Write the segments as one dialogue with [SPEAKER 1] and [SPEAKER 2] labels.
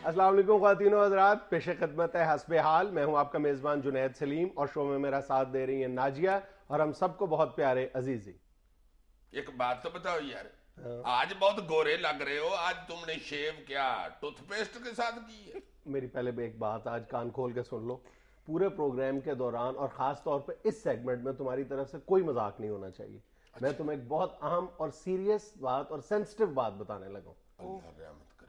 [SPEAKER 1] السلام علیکم خواتین و حضرات، پیش خدمت ہے حسب حال. میں ہوں آپ کا میزبان جنید سلیم اور شو میں میرا ساتھ دے رہی ہیں ناجیہ اور ہم سب کو بہت پیارے عزیزی.
[SPEAKER 2] ایک بات تو بتاؤ یار، آج بہت گورے لگ رہے ہو. آج تم نے شیو کیا ٹوتھ پیسٹ کے ساتھ کی ہے؟
[SPEAKER 1] میری پہلے بھی ایک بات آج کان کھول کے سن لو. پورے پروگرام کے دوران اور خاص طور پہ اس سیگمنٹ میں تمہاری طرف سے کوئی مذاق نہیں ہونا چاہیے. میں تمہیں ایک بہت اہم اور سیریس بات اور سینسٹیو بات بتانے لگا ہوں.
[SPEAKER 2] اللہ رحمت کرے.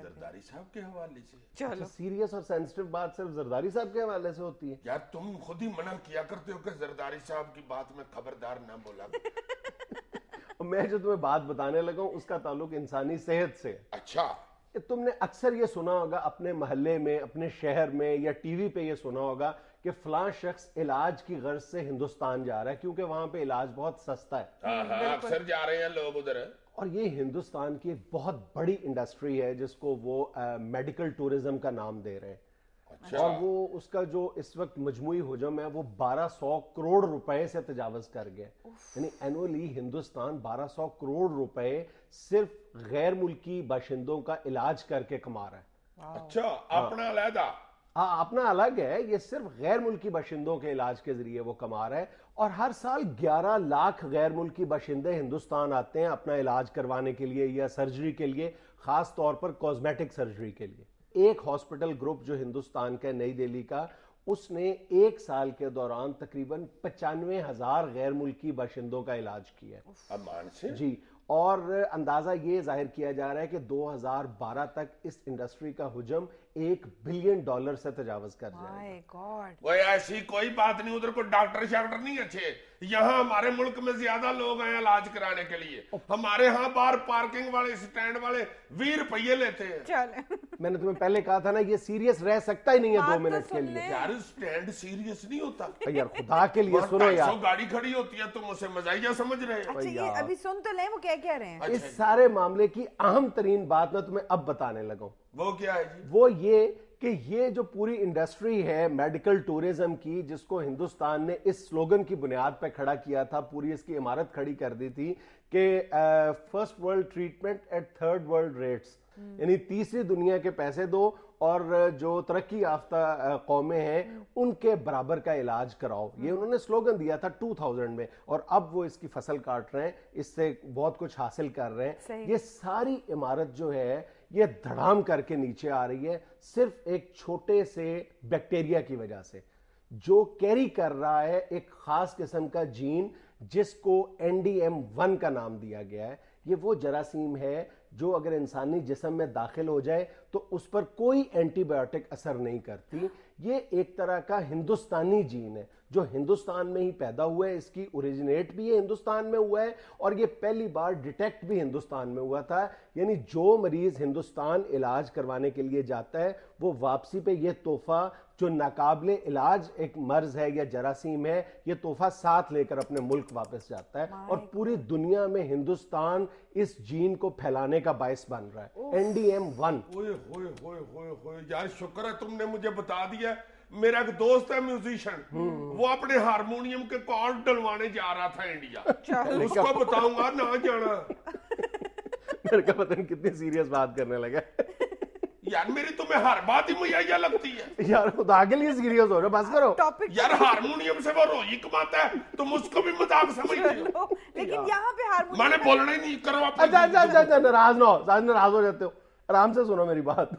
[SPEAKER 2] زرداری صاحب کے حوالے سے؟
[SPEAKER 1] چلو سیریس اور سینسٹیو بات صرف زرداری صاحب کے حوالے سے ہوتی ہے؟
[SPEAKER 2] یار تم خود ہی منع کیا کرتے ہو کہ زرداری صاحب کی بات میں خبردار نہ بولا.
[SPEAKER 1] میں جو تمہیں بات بتانے لگا ہوں اس کا تعلق انسانی صحت سے.
[SPEAKER 2] اچھا.
[SPEAKER 1] تم نے اکثر یہ سنا ہوگا اپنے محلے میں، اپنے شہر میں، یا ٹی وی پہ یہ سنا ہوگا کہ فلاں شخص علاج کی غرض سے ہندوستان جا رہا ہے کیونکہ وہاں پہ علاج بہت سستا ہے.
[SPEAKER 2] ہاں اکثر جا رہے ہیں لوگ ادھر.
[SPEAKER 1] اور یہ ہندوستان کی ایک بہت بڑی انڈسٹری ہے جس کو وہ میڈیکل ٹورزم کا نام دے رہے ہیں. اور وہ اس کا جو اس وقت مجموعی حجم ہے وہ 1200 کروڑ روپے سے تجاوز کر گیا. یعنی اینولی ہندوستان 1200 کروڑ روپے صرف غیر ملکی باشندوں کا علاج کر کے کما رہا ہے.
[SPEAKER 2] اچھا اپنا علیحدہ؟
[SPEAKER 1] اپنا الگ ہے، یہ صرف غیر ملکی باشندوں کے علاج کے ذریعے وہ کما رہا ہے. اور ہر سال 11 لاکھ غیر ملکی باشندے ہندوستان آتے ہیں اپنا علاج کروانے کے لیے یا سرجری کے لیے، خاص طور پر کاسمیٹک سرجری کے لیے. ایک ہاسپٹل گروپ جو ہندوستان کا نئی دہلی کا، اس نے ایک سال کے دوران تقریباً 95,000 غیر ملکی باشندوں کا علاج کیا ہے.
[SPEAKER 2] امان سے؟
[SPEAKER 1] جی. اور اندازہ یہ ظاہر کیا جا رہا ہے کہ 2012 تک اس انڈسٹری کا حجم $1 بلین سے تجاوز کر جائے گا.
[SPEAKER 2] کوئی ایسی کوئی بات نہیں، ادھر کوئی ڈاکٹر شاکٹر نہیں اچھے. یہاں ہمارے ملک میں زیادہ لوگ ہیں علاج کرانے کے لیے. ہمارے ہاں باہر پارکنگ والے سٹینڈ والے 20 روپے لیتے ہیں.
[SPEAKER 1] میں نے تمہیں پہلے کہا تھا نا یہ سیریس رہ سکتا ہی نہیں ہے 2 منٹ کے لیے.
[SPEAKER 2] یار سٹینڈ سیریس نہیں ہوتا
[SPEAKER 1] یار، خدا کے لیے سنو یار.
[SPEAKER 2] گاڑی کھڑی ہوتی ہے تم اسے مزاحیہ سمجھ رہے ہیں.
[SPEAKER 3] اچھا یہ ابھی سن تو لیں وہ کیا کہہ رہے ہیں.
[SPEAKER 1] اس سارے معاملے کی اہم ترین بات میں تمہیں اب بتانے لگا ہوں.
[SPEAKER 2] وہ کیا ہے جی؟
[SPEAKER 1] وہ یہ کہ یہ جو پوری انڈسٹری ہے میڈیکل ٹورزم کی، جس کو ہندوستان نے اس سلوگن کی بنیاد پہ کھڑا کیا تھا، پوری اس کی عمارت کھڑی کر دی تھی کہ first world treatment at third world rates, یعنی تیسری دنیا کے پیسے دو اور جو ترقی یافتہ قومیں ہیں ان کے برابر کا علاج کراؤ. یہ انہوں نے سلوگن دیا تھا 2000 میں، اور اب وہ اس کی فصل کاٹ رہے ہیں، اس سے بہت کچھ حاصل کر رہے ہیں. یہ ساری عمارت جو ہے یہ دھڑام کر کے نیچے آ رہی ہے صرف ایک چھوٹے سے بیکٹیریا کی وجہ سے جو کیری کر رہا ہے ایک خاص قسم کا جین جس کو NDM1 کا نام دیا گیا ہے. یہ وہ جراثیم ہے جو اگر انسانی جسم میں داخل ہو جائے تو اس پر کوئی اینٹی بائیوٹک اثر نہیں کرتی. یہ ایک طرح کا ہندوستانی جین ہے جو ہندوستان میں ہی پیدا ہوا ہے، اس کی اوریجنیٹ بھی یہ ہندوستان میں ہوا ہے اور یہ پہلی بار ڈیٹیکٹ بھی ہندوستان میں ہوا تھا. یعنی جو مریض ہندوستان علاج کروانے کے لیے جاتا ہے وہ واپسی پہ یہ تحفہ جو ناقابل علاج ایک مرض ہے یا جراثیم ہے، یہ تحفہ ساتھ لے کر اپنے ملک واپس جاتا ہے. اور پوری دنیا میں ہندوستان اس جین کو پھیلانے کا باعث بن رہا ہے. NDM1.
[SPEAKER 2] یار شکر ہے تم نے مجھے بتا دیا. میرا ایک دوست ہے میوزیشن، وہ اپنے ہارمونیم کے کارڈ ڈلوانے جا رہا تھا انڈیا. اس کو بتاؤں گا نہ جانا.
[SPEAKER 1] میرے کا پتہ نہیں کتنی سیریس بات کرنے لگا.
[SPEAKER 2] یار میری تمہیں ہر بات ہی مہیا لگتی ہے.
[SPEAKER 1] یار خدا کے لیے سیریس ہو رہا، بس کرو.
[SPEAKER 2] یار ہارمونیم سے وہ روئی کماتا ہے، تم اس کو بھی مذاق سمجھتے ہو.
[SPEAKER 3] لیکن یہاں پہ ہارمونیم
[SPEAKER 2] میں نے بولنا ہی نہیں کرو.
[SPEAKER 1] اچھا ناراض نہ ہو، ناراض ہو جاتے ہو. آرام سے سنو میری بات.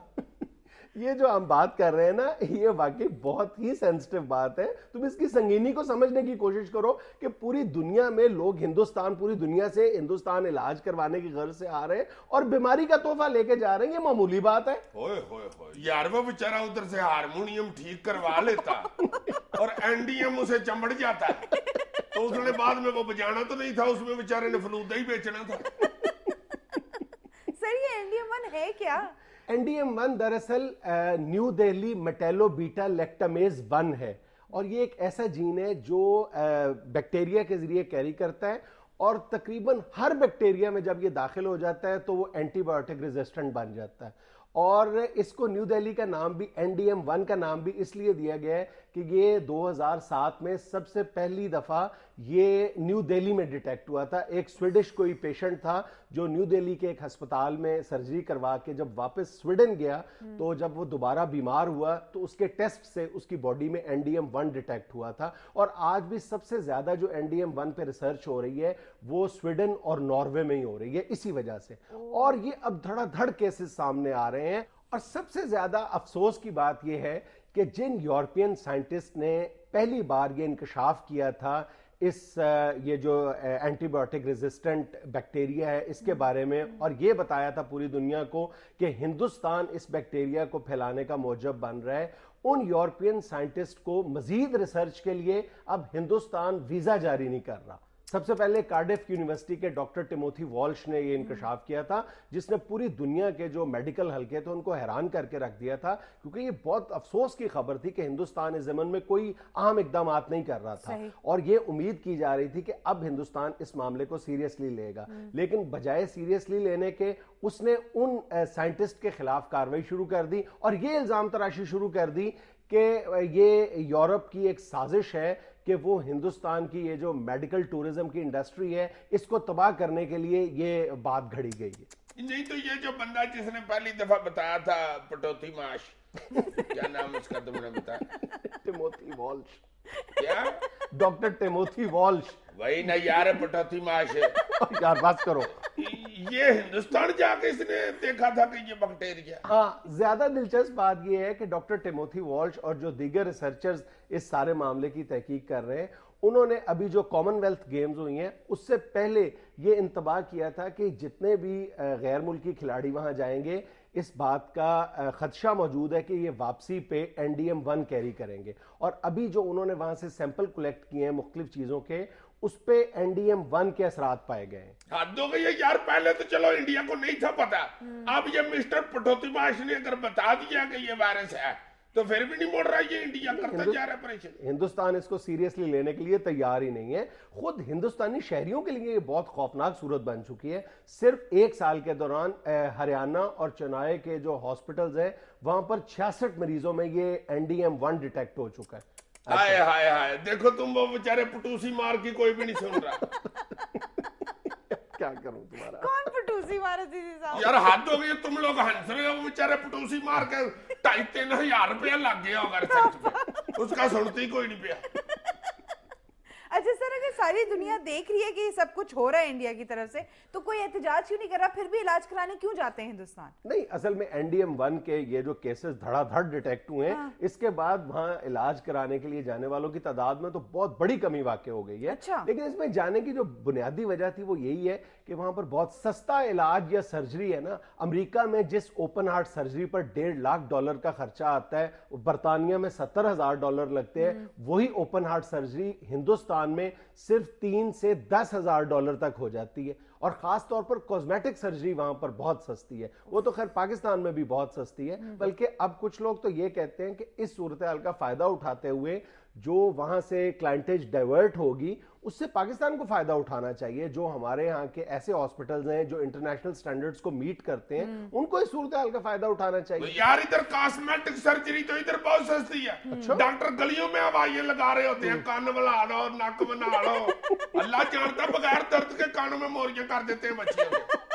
[SPEAKER 1] یہ جو ہم بات کر رہے ہیں نا یہ واقعی بہت ہی سینسٹیو بات ہے. تم اس کی سنگینی کو سمجھنے کی کوشش کرو کہ پوری دنیا میں لوگ ہندوستان، پوری دنیا سے ہندوستان علاج کروانے کی غرض سے آ رہے ہیں اور بیماری کا تحفہ لے کے جا رہے ہیں. یہ معمولی بات ہے.
[SPEAKER 2] یار وہ بیچارہ ادھر سے ہارمونیم ٹھیک کروا لیتا اور NDM اسے چمڑ جاتا ہے تو اس نے بعد میں وہ بجانا تو نہیں تھا، اس میں بیچارے نے فلودہ ہی بیچنا تھا.
[SPEAKER 3] سر یہ NDM1 ہے کیا؟
[SPEAKER 1] NDM1 دراصل نیو دہلی میٹیلو بیٹا لیکٹامیز 1 ہے اور یہ ایک ایسا جین ہے جو بیکٹیریا کے ذریعے کیری کرتا ہے اور تقریباً ہر بیکٹیریا میں جب یہ داخل ہو جاتا ہے تو وہ اینٹی بائیوٹک ریزسٹنٹ بن جاتا ہے. اور اس کو نیو دہلی کا نام بھی NDM1 کا نام بھی اس لیے دیا گیا ہے کہ یہ 2007 میں سب سے پہلی دفعہ یہ نیو دہلی میں ڈیٹیکٹ ہوا تھا. ایک سویڈش کوئی پیشنٹ تھا جو نیو دہلی کے ایک ہسپتال میں سرجری کروا کے جب واپس سویڈن گیا تو جب وہ دوبارہ بیمار ہوا تو اس کے ٹیسٹ سے اس کی باڈی میں NDM1 ڈیٹیکٹ ہوا تھا. اور آج بھی سب سے زیادہ جو NDM1 پہ ریسرچ ہو رہی ہے وہ سویڈن اور ناروے میں ہی ہو رہی ہے اسی وجہ سے. اور یہ اب دھڑا دھڑ کیسز سامنے آ رہے ہیں. اور سب سے زیادہ افسوس کی بات یہ ہے کہ جن یورپین سائنٹسٹ نے پہلی بار یہ انکشاف کیا تھا یہ جو اینٹی بایوٹک ریزسٹنٹ بیکٹیریا ہے اس کے بارے میں اور یہ بتایا تھا پوری دنیا کو کہ ہندوستان اس بیکٹیریا کو پھیلانے کا موجب بن رہا ہے, ان یورپین سائنٹسٹ کو مزید ریسرچ کے لیے اب ہندوستان ویزا جاری نہیں کر رہا. سب سے پہلے کارڈف یونیورسٹی کے ڈاکٹر ٹیموتھی والش نے یہ انکشاف کیا تھا جس نے پوری دنیا کے جو میڈیکل حلقے تھے ان کو حیران کر کے رکھ دیا تھا, کیونکہ یہ بہت افسوس کی خبر تھی کہ ہندوستان اس ضمن میں کوئی اہم اقدامات نہیں کر رہا تھا اور یہ امید کی جا رہی تھی کہ اب ہندوستان اس معاملے کو سیریسلی لے گا. لیکن بجائے سیریسلی لینے کے اس نے ان سائنٹسٹ کے خلاف کارروائی شروع کر دی اور یہ الزام تراشی شروع کر دی کہ یہ یورپ کی ایک سازش ہے کہ وہ ہندوستان کی یہ جو میڈیکل ٹورزم کی انڈسٹری ہے اس کو تباہ کرنے کے لیے یہ بات گھڑی گئی ہے.
[SPEAKER 2] نہیں تو یہ جو بندہ جس نے پہلی دفعہ بتایا تھا پٹوتی ماش, کیا نام اس کا تم نے بتایا؟
[SPEAKER 1] Timothy Walsh.
[SPEAKER 2] کیا؟
[SPEAKER 1] Doctor Timothy Walsh.
[SPEAKER 2] وہی نا یار, پٹوتی ماش ہے
[SPEAKER 1] یار. بات کرو.
[SPEAKER 2] یہ ہندوستان جا کے اس نے دیکھا تھا کہ یہ بیکٹیریا.
[SPEAKER 1] ہاں, زیادہ دلچسپ بات یہ ہے کہ ڈاکٹر ٹیموتھی والش اور جو دیگر ریسرچرز اس سارے معاملے کی تحقیق کر رہے ہیں انہوں نے ابھی جو کامن ویلتھ گیمز ہوئی ہیں اس سے پہلے یہ انتباہ کیا تھا کہ جتنے بھی غیر ملکی کھلاڑی وہاں جائیں گے اس بات کا خدشہ موجود ہے کہ یہ واپسی پہ NDM1 کیری کریں گے. اور ابھی جو انہوں نے وہاں سے سیمپل کلیکٹ کیے ہیں مختلف چیزوں کے اس پہ NDM1 کے اثرات پائے گئے ہیں.
[SPEAKER 2] حد ہو گئی ہے یار, پہلے تو چلو انڈیا کو نہیں تھا پتا, اب یہ مسٹر پٹوتی ماش نے اگر بتا دیا کہ یہ وائرس ہے تو پھر بھی نہیں موڑ رہا, یہ انڈیا کرتا جا رہا ہے پریشان.
[SPEAKER 1] ہندوستان اس کو سیریسلی لینے کے لیے تیار ہی نہیں ہے. خود ہندوستانی شہریوں کے لیے یہ بہت خوفناک صورت بن چکی ہے. صرف ایک سال کے دوران ہریانہ اور چنائی کے جو ہاسپٹلز ہیں وہاں پر 66 مریضوں میں یہ NDM1 ڈیٹیکٹ ہو چکا ہے.
[SPEAKER 2] ہائے ہائے ہائے, دیکھو تم وہ بیچارے پٹوسی مار کی کوئی بھی نہیں سن رہا.
[SPEAKER 1] کیا کروں تمہارا.
[SPEAKER 3] کون پٹوسی مارا دیدی صاحب؟
[SPEAKER 2] یار حد ہو گئی, تم لوگ ہنس رہے ہو, بیچارے پٹوسی مار کے 2,500-3,000 روپیہ لگ گیا ہوگا ریسرچ پہ, اس کا سنتی کوئی نہیں پیا.
[SPEAKER 3] اچھا سر, اگر ساری دنیا دیکھ رہی ہے کہ یہ سب کچھ ہو رہا ہے انڈیا کی طرف سے تو کوئی احتجاج کیوں نہیں کر رہا, پھر بھی علاج کرانے کیوں جاتے ہیں ہندوستان؟
[SPEAKER 1] نہیں, اصل میں NDM1 کے یہ جو کیسز دھڑا دھڑ ڈیٹیکٹ ہوئے ہیں اس کے بعد وہاں علاج کرانے کے لیے جانے والوں کی تعداد میں تو بہت بڑی کمی واقع ہو گئی ہے. لیکن اس میں جانے کی جو بنیادی وجہ تھی وہ یہی ہے کہ وہاں پر بہت سستا علاج یا سرجری ہے نا. امریکہ میں جس اوپن ہارٹ سرجری پر $1.5 لاکھ کا خرچہ آتا ہے, برطانیہ میں $70,000 لگتے ہیں, وہی اوپن ہارٹ سرجری ہندوستان میں صرف $3,000 سے $10,000 تک ہو جاتی ہے. اور خاص طور پر کاسمیٹک سرجری وہاں پر بہت سستی ہے. وہ تو خیر پاکستان میں بھی بہت سستی ہے, بلکہ اب کچھ لوگ تو یہ کہتے ہیں کہ اس صورتحال کا فائدہ اٹھاتے ہوئے جو وہاں سے کلائنٹیج ڈائیورٹ ہوگی اس سے پاکستان کو فائدہ اٹھانا چاہیے. جو ہمارے ہاں کے ایسے ہاسپٹلز ہیں جو انٹرنیشنل سٹینڈرڈز کو میٹ کرتے ہیں ان کو اس صورتحال کا فائدہ اٹھانا چاہیے.
[SPEAKER 2] یار ادھر کاسمیٹک سرجری تو ادھر بہت سستی ہے. ڈاکٹر گلیوں میں ہوائیں لگا رہے ہوتے ہیں, کان بنا لو, نک بنا لو, اللہ جانتا بغیر درد کے کانوں میں موریاں کر دیتے ہیں بچیوں کے.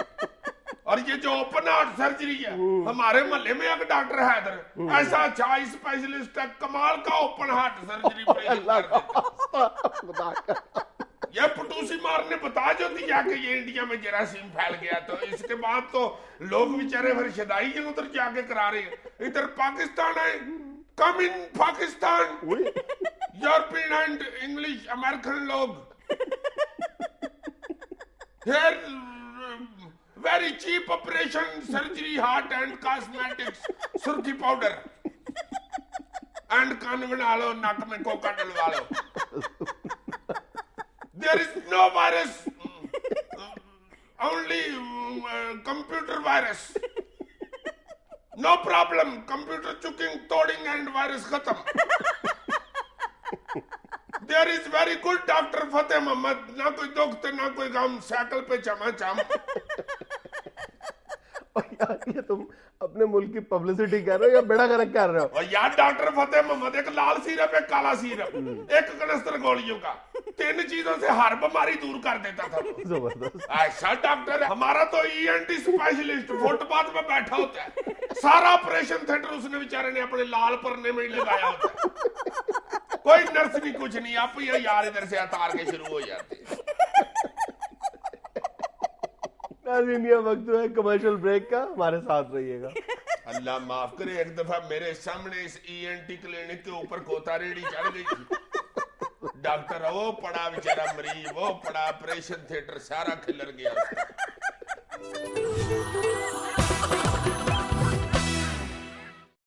[SPEAKER 2] اور یہ جو اوپن ہارٹ سرجری ہے, ہمارے محلے میں ایک ڈاکٹر حیدر, ایسا اچھا اسپیشلسٹ ہے, کمال کا اوپن ہارٹ سرجری یہ پٹوسی مار نے بتا جو دیا کہ یہ انڈیا میں جراثیم پھیل گیا, تو اس کے بعد تو لوگ بیچارے پھر شدائی ہیں ادھر جا کے کرا رہے ہیں. ادھر پاکستان ہے, come in Pakistan, European and English American لوگ very cheap operation, surgery, heart and cosmetics, surki powder and kaan bana lo, nak mein coca dalwa lo. There is no virus, only computer virus. No problem, computer chuking, toding and virus khatam. There is very good Dr. Fateh Muhammad, na koi dukh te na koi gham, cycle pe chama cham.
[SPEAKER 1] یار یہ تم اپنے ملک کی publicity کر رہے ہو یا بیڑا غرق کر رہے ہو؟
[SPEAKER 2] اور یار ڈاکٹر فتح محمد ایک لال سیرپ ایک کالا سیرپ ایک کنستر گولیوں کا 3 چیزوں سے ہر بیماری دور کر دیتا تھا.
[SPEAKER 1] زبردست.
[SPEAKER 2] ایسا ڈاکٹر ہے ہمارا تو E N T specialist footpath میں بیٹھا ہوتا ہے, سارا آپریشن تھیٹر اس نے بیچارے نے اپنے لال پرنے میں ہی لگایا ہوتا ہے, کوئی نرس نہیں کچھ نہیں, آپ یار ادھر سے اتار کے شروع ہو جاتے ہیں.
[SPEAKER 1] ناظرین یہ وقت ہے کمرشل بریک کا, ہمارے ساتھ رہیے گا.
[SPEAKER 2] اللہ معاف کرے, ایک دفعہ میرے سامنے اس ای این ٹی کلینک کے اوپر کوتا ریڑھی چڑھ گئی تھی. ڈاکٹر وہ پڑا بیچارہ مریض, وہ پڑا آپریشن تھیٹر سارا کھلر گیا.